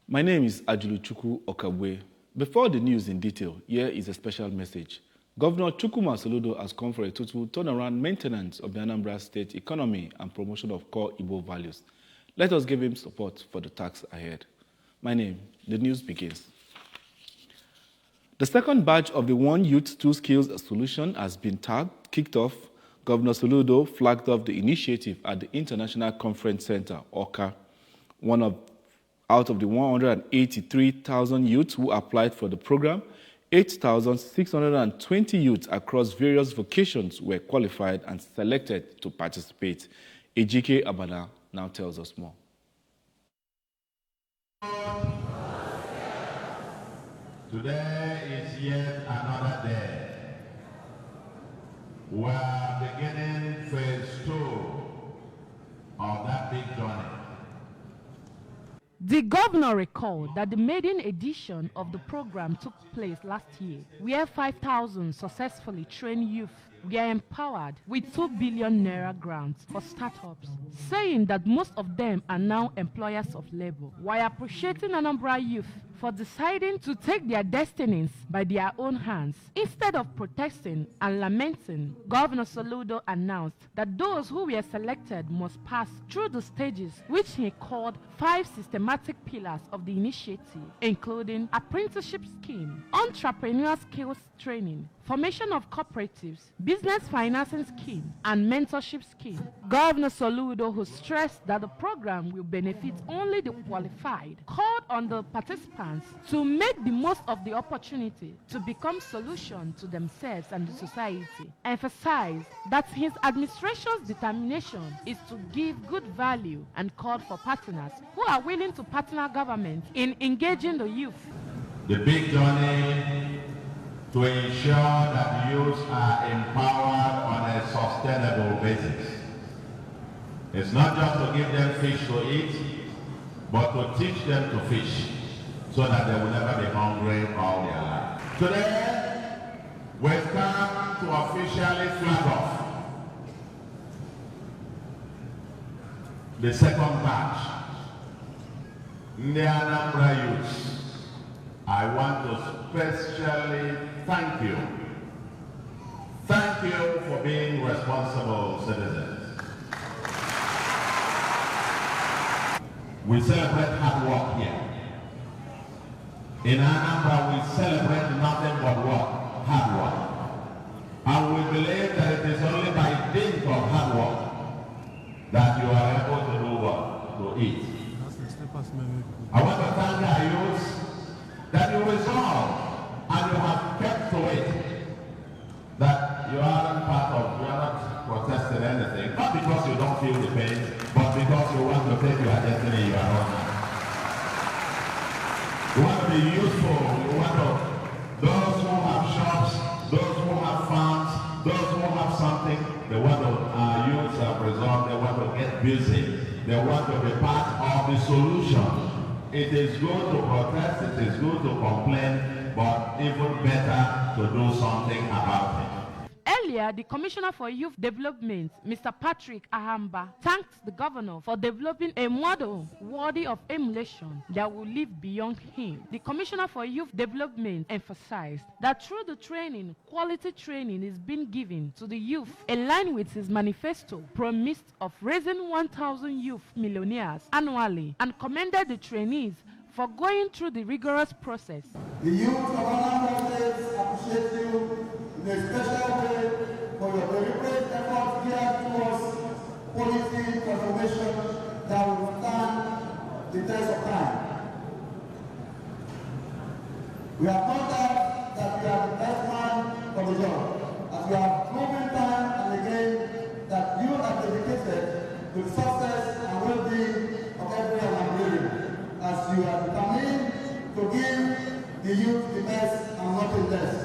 My name is Ajuluchukwu Okabwe. Before the news in detail, here is a special message. Governor Chukwuma Soludo has come for a total turnaround maintenance of the Anambra State economy and promotion of core Igbo values. Let us give him support for the task ahead. My name, the news begins. The second batch of the One Youth, Two Skills solution has been kicked off. Governor Soludo flagged off the initiative at the International Conference Center, OCA. Out of the 183,000 youths who applied for the program, 8,620 youths across various vocations were qualified and selected to participate. Ejike Abana now tells us more. Today is yet another day. We are beginning phase 2 of that big journey. The governor recalled that the maiden edition of the program took place last year, where 5,000 successfully trained youth were empowered with 2 billion naira grants for startups, saying that most of them are now employers of labor, while appreciating Anambra youth for deciding to take their destinies by their own hands. Instead of protesting and lamenting, Governor Soludo announced that those who were selected must pass through the stages which he called 5 systematic pillars of the initiative, including apprenticeship scheme, entrepreneurial skills training, formation of cooperatives, business financing scheme, and mentorship scheme. Governor Soludo, who stressed that the program will benefit only the qualified, called on the participants to make the most of the opportunity to become solution to themselves and the society, emphasized that his administration's determination is to give good value and called for partners who are willing to partner government in engaging the youth. The big journey to ensure that youth are empowered on a sustainable basis. It's not just to give them fish to eat, but to teach them to fish so that they will never be hungry all their life. Today, we've come to officially flag off the second batch. Anambra youths, I want to especially thank you. Thank you for being responsible citizens. We celebrate hard work here. In Anambra, we celebrate nothing but work, hard work. And we believe that it is only by dint of hard work that you are able to do what? To eat. I want to thank our youth that you resolve and you have kept to it, that you are not protesting anything, not because you don't feel the pain, but because you want to take your destiny in your own hands. You want to be useful, those who have shops, those who have farms, those who have something, they want to, youths have resolved, they want to get busy, they want to be part of the solution. It is good to protest, it is good to complain, but even better to do something about it. Earlier, the Commissioner for Youth Development, Mr. Patrick Ahamba, thanked the governor for developing a model worthy of emulation that will live beyond him. The Commissioner for Youth Development emphasized that through the training, quality training is being given to the youth in line with his manifesto promised of raising 1,000 youth millionaires annually, and commended the trainees for going through the rigorous process. The youth of Anambra State appreciate you in a special way for your deliberate efforts geared towards policy transformation that will stand the test of time. We have no doubt that you are the best man for the job, as you have proven time and again that you are dedicated to the success and well-being of every Anambrian, as you are determined to give the youth the best and nothing less.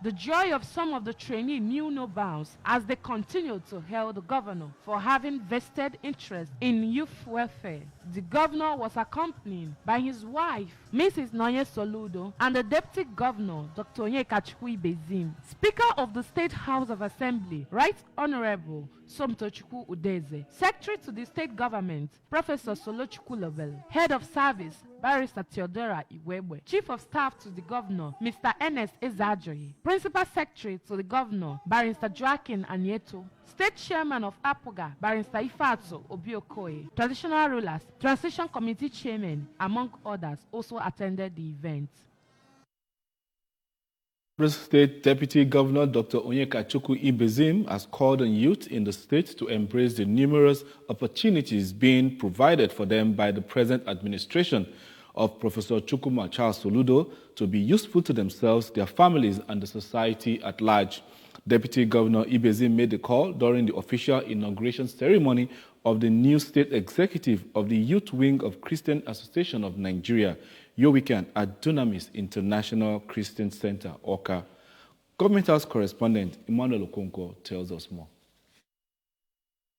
The joy of some of the trainees knew no bounds as they continued to hail the governor for having vested interest in youth welfare. The governor was accompanied by his wife, Mrs. Nonye Soludo, and the deputy governor, Dr. Onyeka Chukwuibezim. Speaker of the State House of Assembly, Right Honorable Somtochukwu Udeze, Secretary to the State Government, Professor Solochukwu Lobel, Head of Service, Barrister Theodora Iwebwe, Chief of Staff to the Governor, Mr. Ernest Ezajoyi, Principal Secretary to the Governor, Barrister Joaquin Anieto, State Chairman of APOGA, Barrister Ifatso Obiokoye, Traditional Rulers, Transition Committee Chairman, among others, also attended the event. State Deputy Governor Dr. Onyeka Chukwuibezim has called on youth in the state to embrace the numerous opportunities being provided for them by the present administration of Professor Chukwuma Charles Soludo to be useful to themselves, their families, and the society at large. Deputy Governor Ibezim made the call during the official inauguration ceremony of the new state executive of the Youth Wing of Christian Association of Nigeria, Yowikan, at Dunamis International Christian Center, Awka. Government House correspondent Emmanuel Okonkwo tells us more.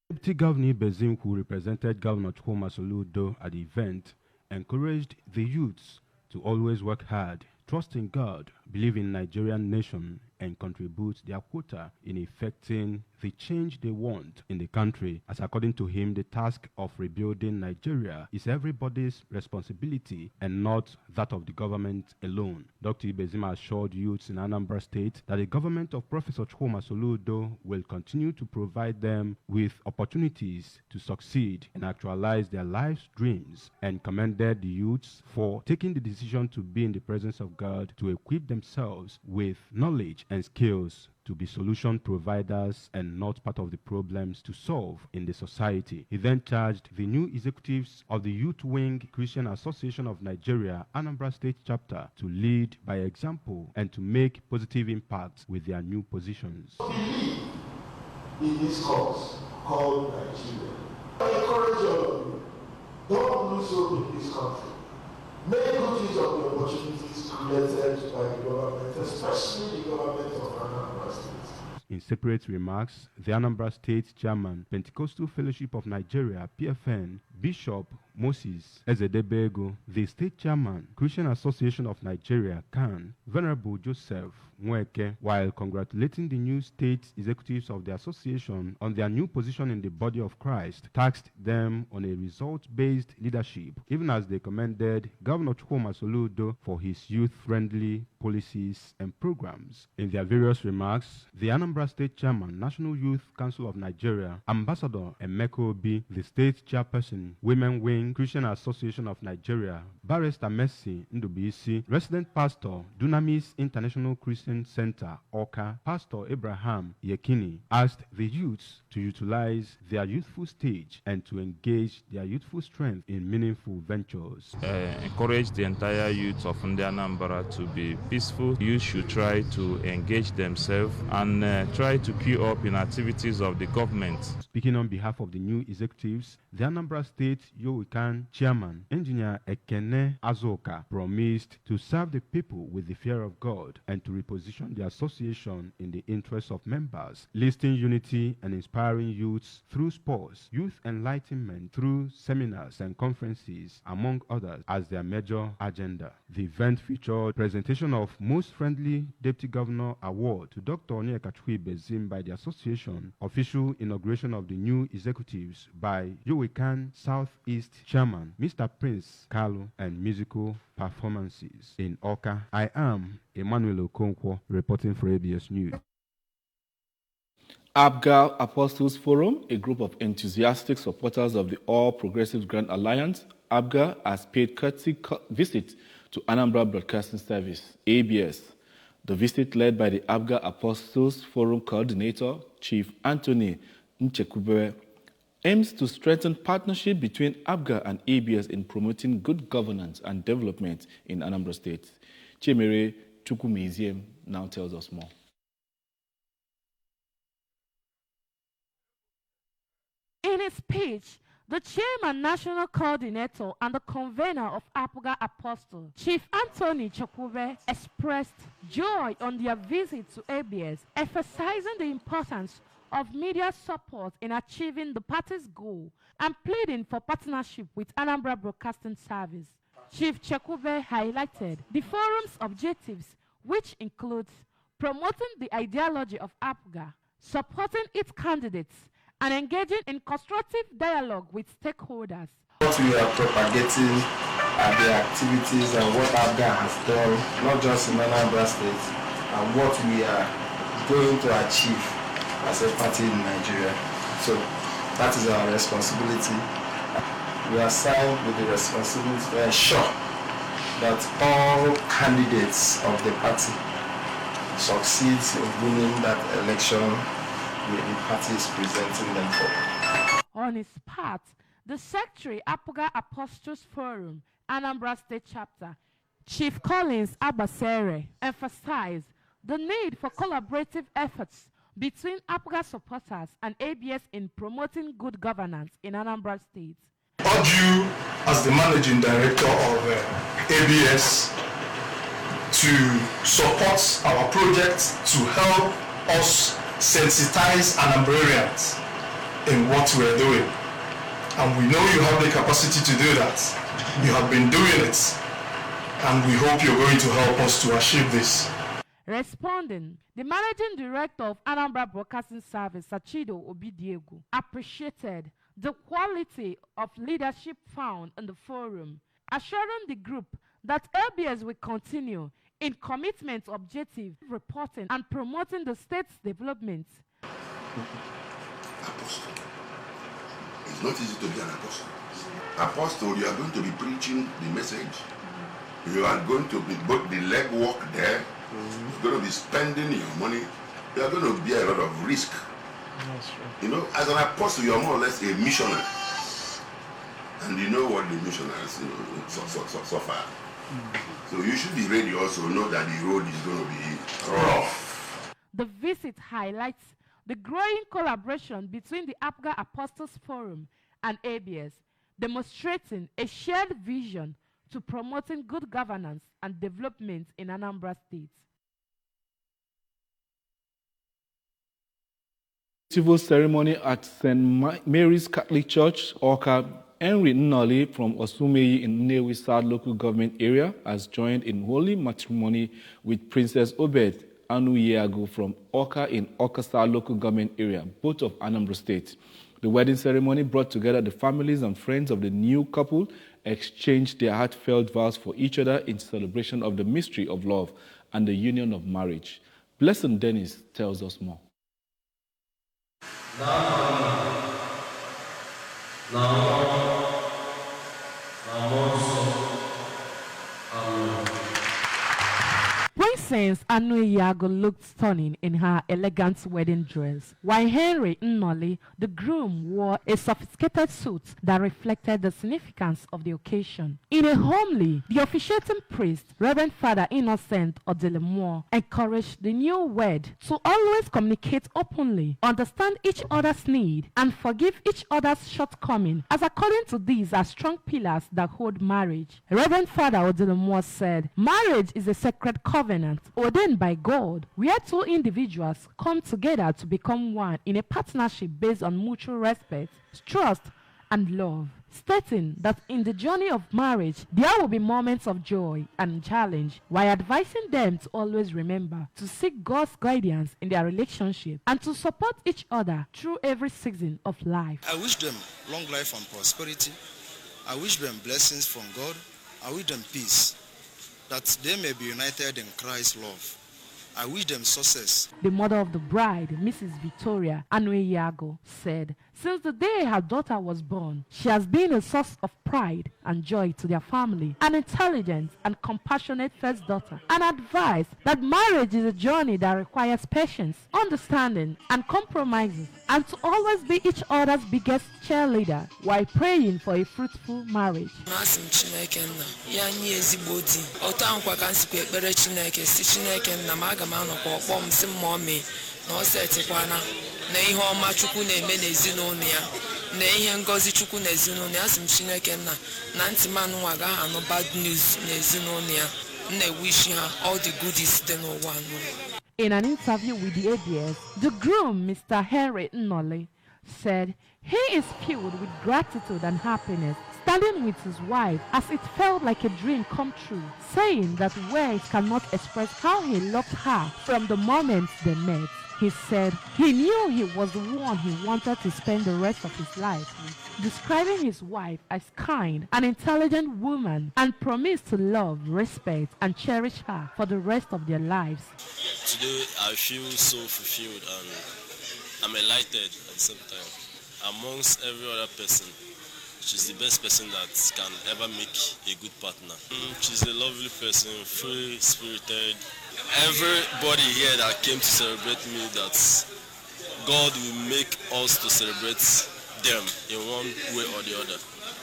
Deputy Governor Ibezim, who represented Governor Chukwuma Soludo at the event, encouraged the youths to always work hard, trust in God, believe in Nigerian nation, and contribute their quota in effecting the change they want in the country, as according to him, the task of rebuilding Nigeria is everybody's responsibility and not that of the government alone. Dr. Ibezim assured youths in Anambra State that the government of Professor Chukwuma Soludo will continue to provide them with opportunities to succeed and actualize their life's dreams, and commended the youths for taking the decision to be in the presence of God to equip themselves with knowledge and skills to be solution providers and not part of the problems to solve in the society. He then charged the new executives of the Youth Wing Christian Association of Nigeria, Anambra State Chapter, to lead by example and to make positive impacts with their new positions. Believe in this cause called Nigeria. I encourage all of you, don't lose hope in this country. Make good use of the opportunities created by the government, especially the government of Anambra State. In separate remarks, the Anambra State Chairman, Pentecostal Fellowship of Nigeria, PFN, Bishop Moses Ezedebego, the State Chairman, Christian Association of Nigeria, CAN, Venerable Joseph Nweke, while congratulating the new state executives of the association on their new position in the body of Christ, tasked them on a result-based leadership, even as they commended Governor Chukwuma Soludo for his youth-friendly policies and programs. In their various remarks, the Anambra State Chairman, National Youth Council of Nigeria, Ambassador Emeka Obi, the State Chairperson, Women Wing Christian Association of Nigeria, Barrister Mercy Ndubisi, Resident Pastor, Dunamis International Christian Center, Awka, Pastor Abraham Yekini, asked the youths to utilize their youthful stage and to engage their youthful strength in meaningful ventures. Encourage the entire youth of Anambra to be peaceful. Youth should try to engage themselves and try to queue up in activities of the government. Speaking on behalf of the new executives, the Anambra State Yowikan Chairman, Engineer Ekene Azoka, promised to serve the people with the fear of God and to reposition the association in the interests of members, listing unity and inspiring youths through sports, youth enlightenment through seminars and conferences, among others, as their major agenda. The event featured presentation of Most Friendly Deputy Governor Award to Dr. Onyeka Chukwuibezim by the association, official inauguration of the new executives by Yowikan Southeast Chairman, Mr. Prince Kalu, and musical performances. In Awka, I am Emmanuel Okonkwo, reporting for ABS News. APGA Apostles Forum, a group of enthusiastic supporters of the All Progressives Grand Alliance, APGA, has paid courtesy visit to Anambra Broadcasting Service, ABS. The visit, led by the APGA Apostles Forum coordinator, Chief Anthony Nchekubere, aims to strengthen partnership between APGA and ABS in promoting good governance and development in Anambra State. Chemere Chukwumeziem now tells us more. In his speech, The chairman, national coordinator, and the convener of APGA Apostle, Chief Anthony Chokube, expressed joy on their visit to ABS, emphasizing the importance of media support in achieving the party's goal and pleading for partnership with Anambra Broadcasting Service. Chief Chokube highlighted the forum's objectives, which includes promoting the ideology of APGA, supporting its candidates, and engaging in constructive dialogue with stakeholders. What we are propagating are the activities and what APGA has done, not just in Anambra State, and what we are going to achieve as a party in Nigeria. So that is our responsibility. We are signed with the responsibility to ensure that all candidates of the party succeeds in winning that election the party is presenting them for. On his part, the Secretary, APGA Apostles Forum, Anambra State Chapter, Chief Collins Abasere, emphasized the need for collaborative efforts between APGA supporters and ABS in promoting good governance in Anambra State. I urge you, as the Managing Director of ABS, to support our project to help us sensitize Anambrarians in what we are doing. And we know you have the capacity to do that. You have been doing it. And we hope you're going to help us to achieve this. Responding, the Managing Director of Anambra Broadcasting Service, Sachido Obidiegu, appreciated the quality of leadership found in the forum, assuring the group that ABS will continue in commitment, objective reporting, and promoting the state's development. Apostle. It's not easy to be an apostle. Apostle, you are going to be preaching the message. You are going to be both the leg work there. You're going to be spending your money. You are going to bear a lot of risk. That's true. You know, as an apostle, you are more or less a missionary. And you know what the missionaries suffer. So you should be ready also, know that the road is going to be rough. The visit highlights the growing collaboration between the APGA Apostles Forum and ABS, demonstrating a shared vision to promoting good governance and development in Anambra State. Civil ceremony at St. Mary's Catholic Church, Awka. Henry Nnoli from Osumeyi in Nnewi South local government area has joined in holy matrimony with Princess Obed Anuyiago from Awka in Awka South local government area, both of Anambra State. The wedding ceremony brought together the families and friends of the new couple, exchanged their heartfelt vows for each other in celebration of the mystery of love and the union of marriage. Blessing Dennis tells us more. Princess Anuyiago looked stunning in her elegant wedding dress, while Henry Nnoli, the groom, wore a sophisticated suit that reflected the significance of the occasion. In a homily, the officiating priest, Reverend Father Innocent Odelemore, encouraged the newlywed to always communicate openly, understand each other's need, and forgive each other's shortcomings, as according to these are strong pillars that hold marriage. Reverend Father Odelemore said, "Marriage is a sacred covenant ordained by God, where two individuals come together to become one in a partnership based on mutual respect, trust, and love," stating that in the journey of marriage, there will be moments of joy and challenge, while advising them to always remember to seek God's guidance in their relationship and to support each other through every season of life. I wish them long life and prosperity. I wish them blessings from God. I wish them peace, that they may be united in Christ's love. I wish them success. The mother of the bride, Mrs. Victoria Anuyiago, said, since the day her daughter was born, she has been a source of pride and joy to their family, an intelligent and compassionate first daughter, and advised that marriage is a journey that requires patience, understanding, and compromises, and to always be each other's biggest cheerleader while praying for a fruitful marriage. na ihe ọma Chukwu na-eme n'ezinụlọ ya na ihe ngozi Chukwu na ezinụlọ ya sị m Chineke na ntị manụ nwa agaghị anụ bad news na ezinụlọ ya na-wish ha all the goodies dị n'ụwa anụ. In an interview with the ABS, the groom, Mr. Henry Nnole, said he is filled with gratitude and happiness standing with his wife as it felt like a dream come true, saying that words cannot express how he loved her from the moment they met. He said he knew he was the one he wanted to spend the rest of his life with, describing his wife as kind and intelligent woman, and promised to love, respect, and cherish her for the rest of their lives. Today I feel so fulfilled and I'm enlightened at the same time. Amongst every other person, she's the best person that can ever make a good partner. She's a lovely person, free-spirited. Everybody here that came to celebrate me, that God will make us to celebrate them in one way or the other,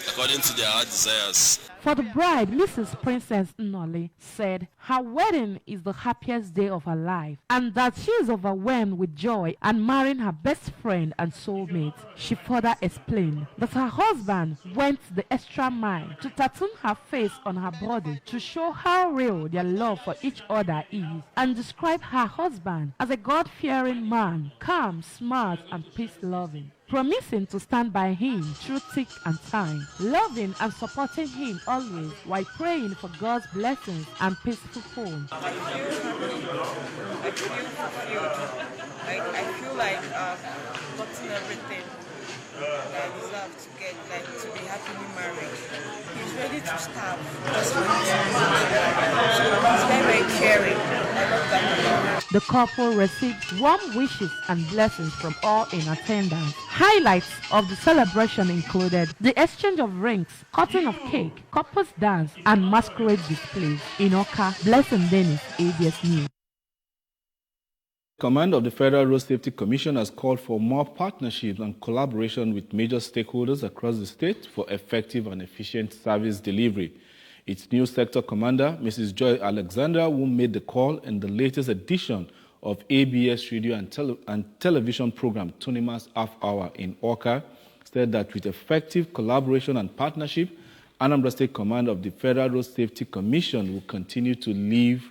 according to their heart desires. For the bride, Mrs. Princess Nnole said her wedding is the happiest day of her life and that she is overwhelmed with joy and marrying her best friend and soulmate. She further explained that her husband went the extra mile to tattoo her face on her body to show how real their love for each other is, and described her husband as a God-fearing man, calm, smart, and peace-loving, promising to stand by him through thick and thin, loving and supporting him always while praying for God's blessings and peaceful home. I feel like I've gotten everything that I deserve to get, like to be happily married. He's ready to start. That's what he's very, very caring. I love that a lot. The couple received warm wishes and blessings from all in attendance. Highlights of the celebration included the exchange of rings, cutting of cake, couples dance, and masquerade displays. In Oka, Blessing Dennis, ABS News. Command of the Federal Road Safety Commission has called for more partnerships and collaboration with major stakeholders across the state for effective and efficient service delivery. Its new sector commander, Mrs. Joy Alexandra, who made the call in the latest edition of ABS radio and television program Tonimas Half Hour in Oka, said that with effective collaboration and partnership, Anambra State Command of the Federal Road Safety Commission will continue to live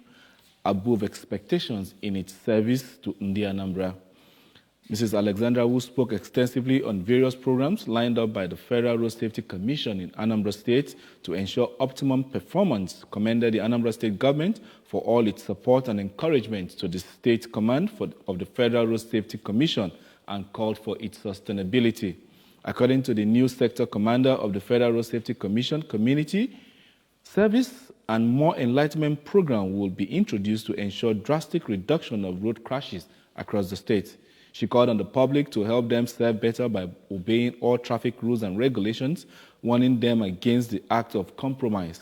above expectations in its service to Ndi Anambra. Mrs. Alexandra, who spoke extensively on various programs lined up by the Federal Road Safety Commission in Anambra State to ensure optimum performance, commended the Anambra State government for all its support and encouragement to the State Command of the Federal Road Safety Commission and called for its sustainability. According to the new sector commander of the Federal Road Safety Commission, community service and more enlightenment program will be introduced to ensure drastic reduction of road crashes across the state. She called on the public to help them serve better by obeying all traffic rules and regulations, warning them against the act of compromise.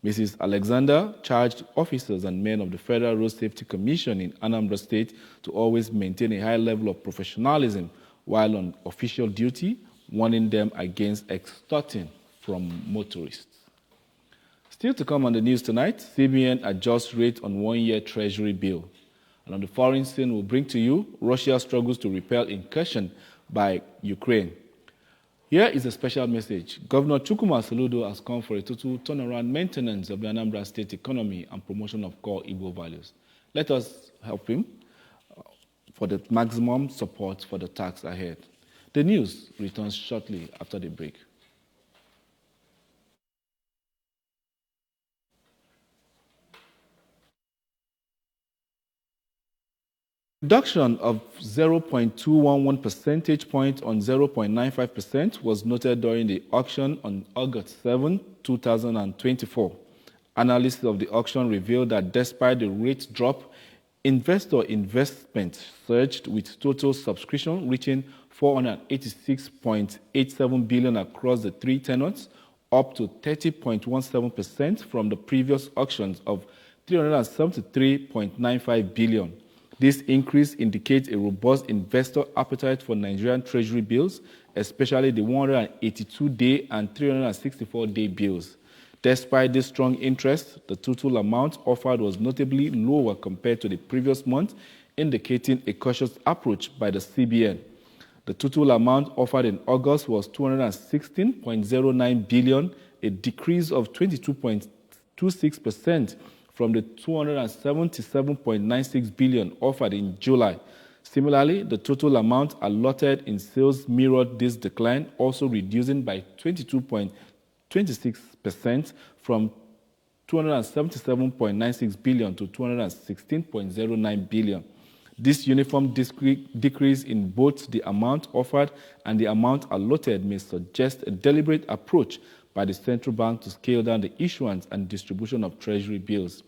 Mrs. Alexander charged officers and men of the Federal Road Safety Commission in Anambra State to always maintain a high level of professionalism while on official duty, warning them against extorting from motorists. Still to come on the news tonight, CBN adjusts rate on one-year Treasury bill. And on the foreign scene, we'll bring to you Russia struggles to repel incursion by Ukraine. Here is a special message. Governor Chukwuma Soludo has come for a total turnaround maintenance of the Anambra State economy and promotion of core Igbo values. Let us help him for the maximum support for the task ahead. The news returns shortly after the break. Reduction of 0.211 percentage point on 0.95% was noted during the auction on August 7, 2024. Analysis of the auction revealed that despite the rate drop, investor investment surged with total subscription reaching 486.87 billion across the three tenures, up to 30.17% from the previous auctions of 373.95 billion. This increase indicates a robust investor appetite for Nigerian Treasury bills, especially the 182-day and 364-day bills. Despite this strong interest, the total amount offered was notably lower compared to the previous month, indicating a cautious approach by the CBN. The total amount offered in August was 216.09 billion, a decrease of 22.26% from the 277.96 billion offered in July. Similarly, the total amount allotted in sales mirrored this decline, also reducing by 22.26% from 277.96 billion to 216.09 billion. This uniform decrease in both the amount offered and the amount allotted may suggest a deliberate approach by the central bank to scale down the issuance and distribution of treasury bills.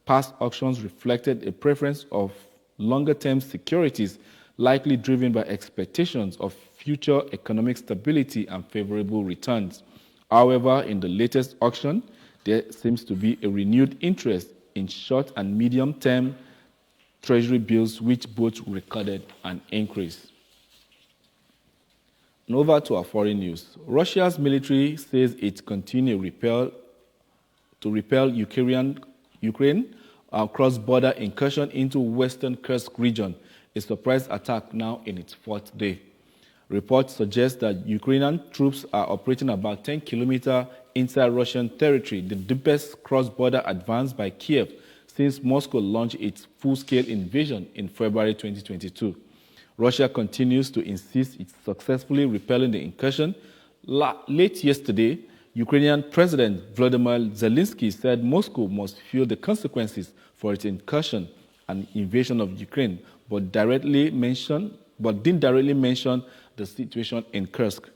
Past auctions reflected a preference of longer-term securities, likely driven by expectations of future economic stability and favorable returns. However, in the latest auction, there seems to be a renewed interest in short and medium-term treasury bills, which both recorded an increase. And over to our foreign news. Russia's military says it continues to repel Ukraine cross-border incursion into western Kursk region, a surprise attack now in its fourth day. Reports suggest that Ukrainian troops are operating about 10 kilometers inside Russian territory, the deepest cross-border advance by Kiev since Moscow launched its full-scale invasion in February 2022. Russia continues to insist it's successfully repelling the incursion. Late yesterday, Ukrainian President Volodymyr Zelensky said Moscow must feel the consequences for its incursion and invasion of Ukraine, but didn't directly mention the situation in Kursk.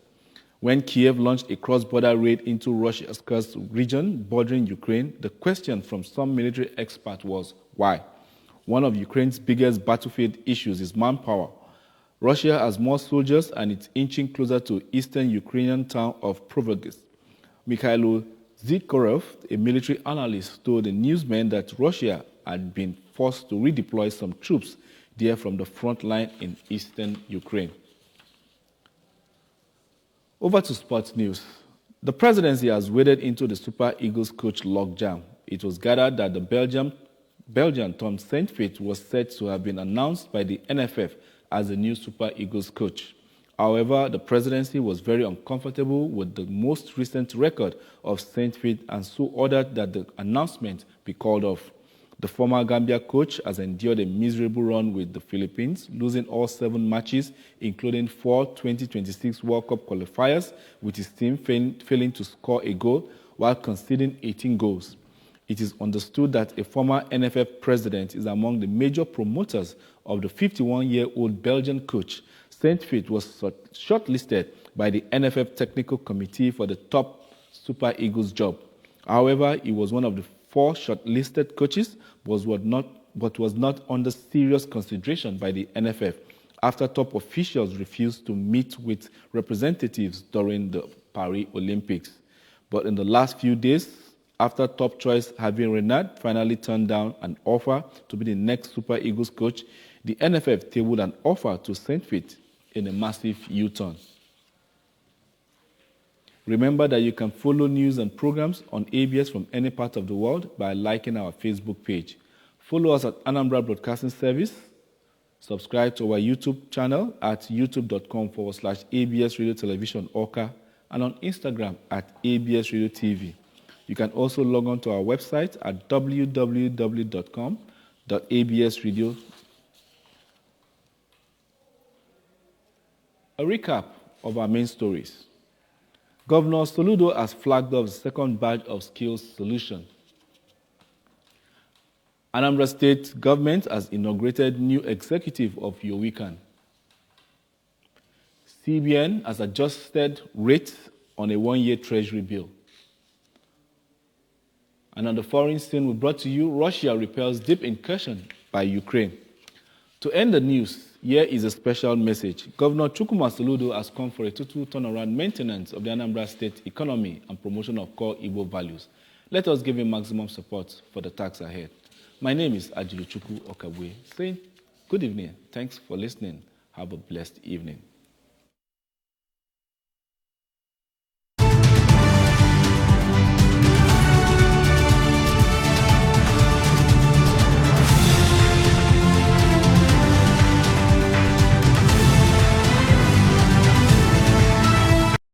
When Kiev launched a cross-border raid into Russia's Kursk region bordering Ukraine, the question from some military experts was, why? One of Ukraine's biggest battlefield issues is manpower. Russia has more soldiers and it's inching closer to eastern Ukrainian town of Provogus. Mikhailo Zhikorov, a military analyst, told the newsmen that Russia had been forced to redeploy some troops there from the front line in eastern Ukraine. Over to sports news. The presidency has waded into the Super Eagles coach logjam. It was gathered that the Belgian Tom Saintfiet was said to have been announced by the NFF as the new Super Eagles coach. However, the presidency was very uncomfortable with the most recent record of Saintfiet and so ordered that the announcement be called off. The former Gambia coach has endured a miserable run with the Philippines, losing all 7 matches, including 4 2026 World Cup qualifiers, with his team failing to score a goal while conceding 18 goals. It is understood that a former NFF president is among the major promoters of the 51-year-old Belgian coach. Saintfiet was shortlisted by the NFF Technical Committee for the top Super Eagles job. However, he was one of the 4 shortlisted coaches, but was not under serious consideration by the NFF after top officials refused to meet with representatives during the Paris Olympics. But in the last few days, after top choice Javier Renard finally turned down an offer to be the next Super Eagles coach, the NFF tabled an offer to Saintfiet in a massive U-turn. Remember that you can follow news and programs on ABS from any part of the world by liking our Facebook page. Follow us at Anambra Broadcasting Service. Subscribe to our YouTube channel at youtube.com/ABS Radio Television Oka and on Instagram at ABS Radio TV. You can also log on to our website at www.absradio. A recap of our main stories. Governor Soludo has flagged off the second batch of skills solution. Anambra State government has inaugurated new executive of Yowikan. CBN has adjusted rates on a 1-year treasury bill. And on the foreign scene, we brought to you Russia repels deep incursion by Ukraine. To end the news, here is a special message. Governor Chukwuma Soludo has come for a total turnaround maintenance of the Anambra State economy and promotion of core Igbo values. Let us give him maximum support for the task ahead. My name is Ajiluchukwu Okabwe, saying good evening. Thanks for listening. Have a blessed evening.